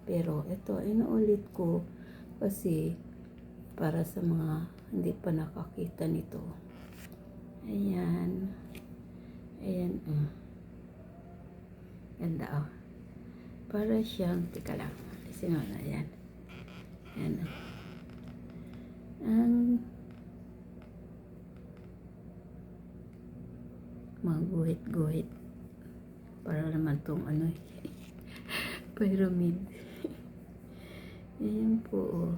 Pero ito, inuulit ko kasi para sa mga hindi pa nakakita nito. Ayan. Ayan, ganda, oh. Para siyang, teka lang, sino na yan? Ayan, ang mga guhit-guhit. Para naman tong pyramid. Ayan po, oh.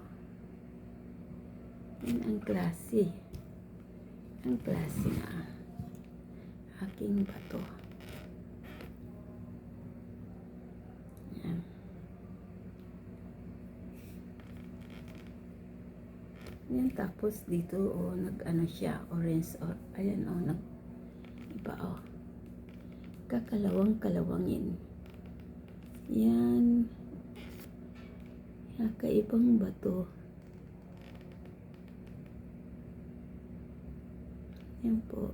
Yan ang klase. Ang klase na aking bato. Ayan. Yan, tapos dito, oh, nag-ano siya, orange, or, ayan, oh, iba, oh. Kakalawang-kalawangin. Yan. Kakaibang bato. Yan po.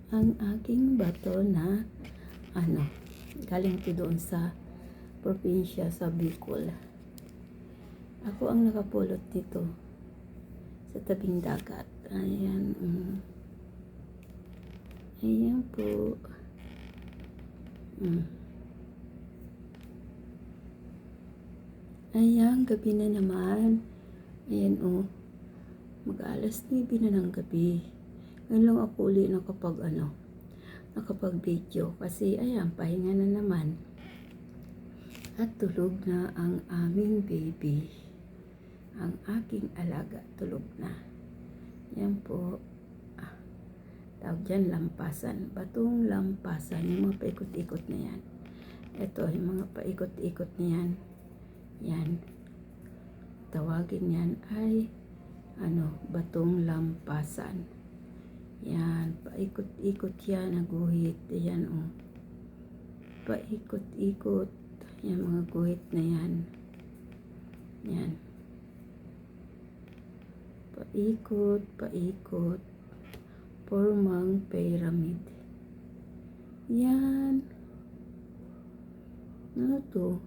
Ang aking bato na galing to doon sa probinsya sa Bicol. Ako ang nakapulot dito sa tabing dagat. Ayan. Ayan po. Ayan, gabi na naman. Ayan, oh. Mag-alas 9 na ng gabi. Ngayon lang ako uli nakapag-video. Kasi, ayan, pahinga na naman. At tulog na ang aming baby. Ang aking alaga, tulog na. Yan po. Tawag dyan, lampasan. Batong lampasan. Yung mga paikot-ikot na yan. Ito, yung mga paikot-ikot na yan. Yan. Tawagin yan ay batong lampasan. Yan, paikot-ikot yan, naguhit. Yan, oh. Paikot-ikot. Yan, mga guhit na yan. Yan. Paikot, paikot. Formang pyramid. Yan. Ano to?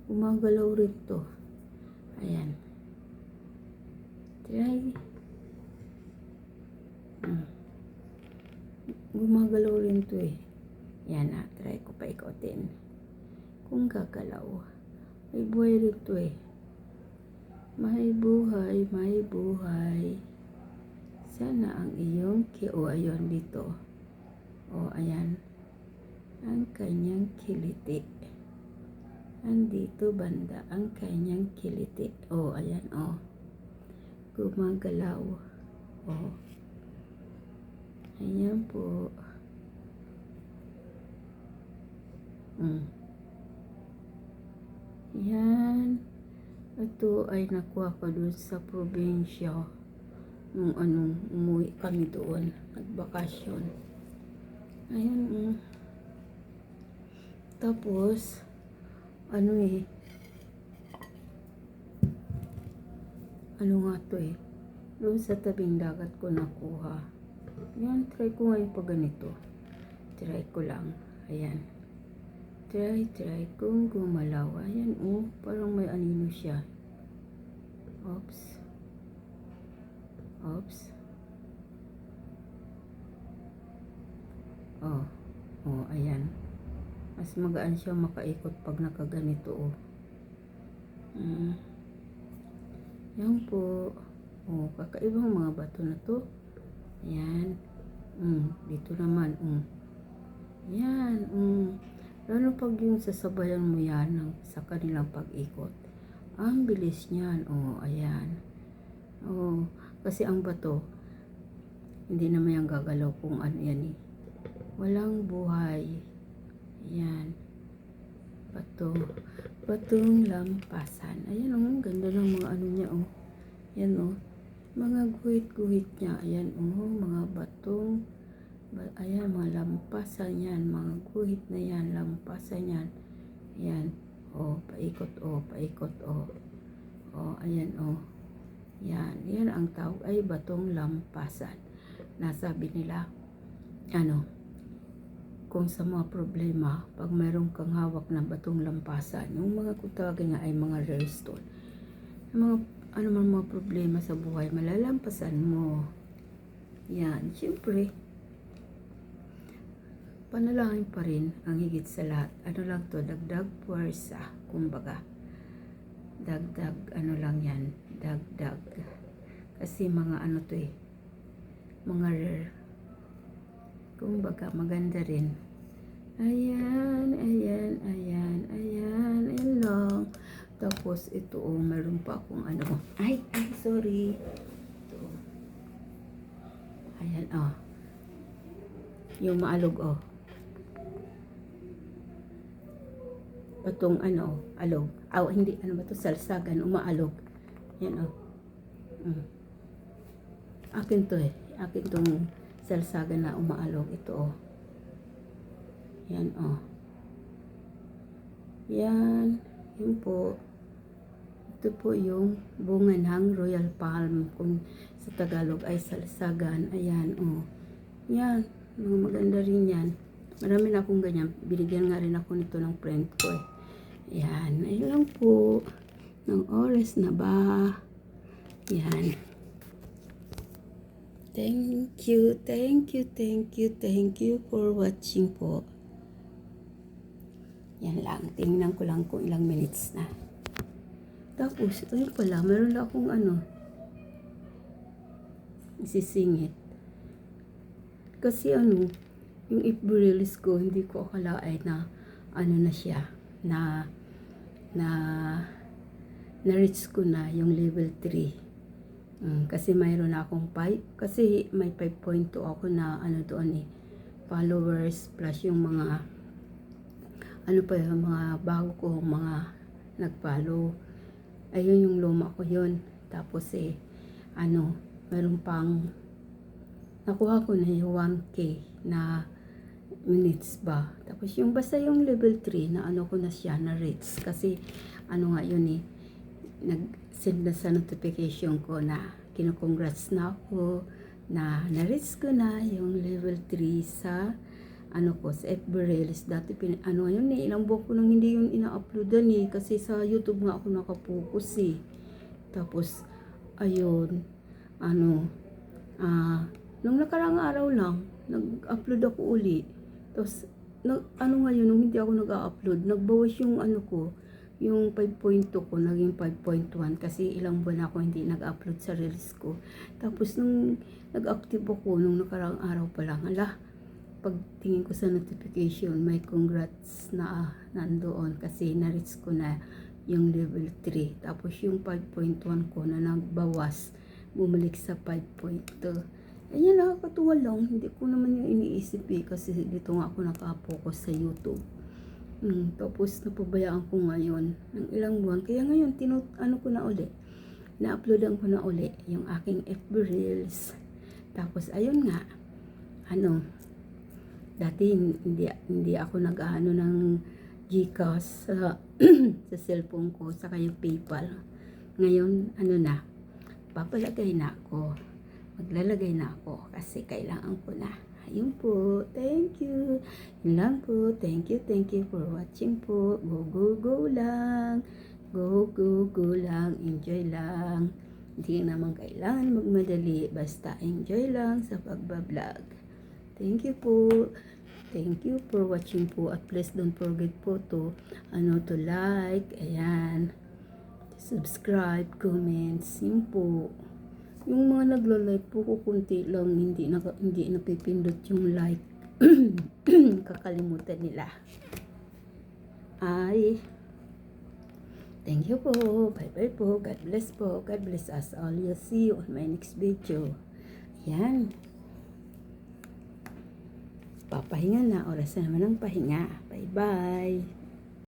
Gumagalaw rin to. Ayan. Try. Gumagalaw rin to eh. Yan na. Try ko pa ikotin. Kung gagalaw. May buhay rin to eh. May buhay, may buhay. Sana ang iyong ayun dito. O, ayan. Ang kanyang kiliti. Andito banda ang kanyang kiliti. O, ayan, o. Gumagalaw. O. Ayan po. Yan. Ito ay nakuha ko doon sa probinsya. Nung umuwi kami doon. Nagbakasyon. Ayan. Tapos, ano nga to eh. Doon sa tabing dagat ko nakuha. Yan, try ko ngayon pa ganito. Try ko lang. Ayan. Try kung gumalaw. Ayan, parang may anino siya. Oops. Ayan. Mas magaan siya makaikot pag nakaganito, oh. Yan po. Kakaibang mga bato na to. Ayan. Dito naman, Yan, lalo pag yung sasabayan mo yan sa kanilang pag-ikot. Ang bilis niyan, ayan. Kasi ang bato, hindi naman yung gagalaw kung ano yan eh. Walang buhay. Ayan. Batong lampasan. Ayan, ganda ng mga ano niya, Ayan, mga guhit-guhit niya. Ayan, mga batong, ayan, mga lampasan yan. Mga guhit na yan, lampasan yan. Ayan, paikot, paikot, ayan, yan ang tawag ay batong lampasan. Nasabi nila, kung sa mga problema, pag mayroon kang hawak na batong lampasan, yung mga kung tawagin nga ay mga rare stone, yung mga ano man mga problema sa buhay, malalampasan mo. Yan, siyempre, panalangin pa rin ang higit sa lahat. Ano lang to, dagdag puwersa, kumbaga. Dagdag, ano lang yan, dagdag. Kasi mga ano to mga rare. Kumbaga, maganda rin. Ayan, ayan, ayan, ayan, ayan lang. Tapos, ito meron pa akong ano. Ay, sorry. Ito. Ayan, yung maalog, Itong ano, alog. Hindi, ano ba to, salsagan, umaalog. Yan, Akin to Akin tong salsagan na umaalog. Ito, Yan, Yan. Yun po. Ito po yung bunga ng royal palm. Kung sa Tagalog ay salsagan. Ayan, Yan. Mga maganda rin yan. Marami na akong ganyan. Binigyan nga rin ako nito ng friend ko Yan. Ayun lang po. Ng oras na ba? Yan. Thank you for watching po. Yan lang. Tingnan ko lang kung ilang minutes na. Tapos, ito pala. Meron lang akong isisingit. Kasi yung FB Reels ko, hindi ko akalain na na siya. Na-reach ko na yung level 3. Kasi mayroon na akong 5. Kasi may 5.2 ako na doon followers plus yung mga yung mga bago ko mga nag-follow. Ayun yung luma ko yun. Tapos mayroon pang nakuha ko na yung 1K na minutes ba. Tapos yung basta yung level 3 na ko na siya na reach. Kasi nga yun nag-send na sa notification ko na kinukongrats na ako na na-reach ko na yung level 3 sa sa FB Reels. Dati yun ilang buwan ko nang hindi yun ina-uploadan kasi sa YouTube nga ako nakapokus Tapos ayun nung nakarang araw lang nag-upload ako uli. Tapos ngayon nung hindi ako nag-upload, nagbawas yung ko, yung 5.2 ko naging 5.1 kasi ilang buwan ako hindi nag-upload sa reels ko. Tapos nung nag-active ako nung nakarang araw pa lang, pagtingin ko sa notification, may congrats na nandoon kasi na-reach ko na yung level 3. Tapos yung 5.1 ko na nagbawas, bumalik sa 5.2. Ayan, nakakatuwa lang. Hindi ko naman yung iniisip kasi dito nga ako nakapokus sa YouTube. Tapos napabayaan ko ngayon ng ilang buwan. Kaya ngayon, ko na uli. Na-uploadan ko na uli yung aking FB Reels. Tapos ayun nga, dati hindi ako nag-ano ng GCash sa cellphone ko saka yung PayPal. Ngayon papalagay na ako. Maglalagay na ako kasi kailangan ko na. Ayun po. Thank you. Yun lang po. Thank you for watching po. Go lang. Go lang. Enjoy lang. Hindi naman kailangan magmadali. Basta enjoy lang sa pagbablog. Thank you po. Thank you for watching po. At please don't forget po to like. Ayan. Subscribe, comments. Yun po. Yung mga naglo-like po kukunti lang. Hindi napipindot yung like. Kakalimutan nila. Thank you po. Bye po. God bless po. God bless us all. You'll see you on my next video. Ayan. Papahinga na. Oras na naman ng pahinga. Bye-bye.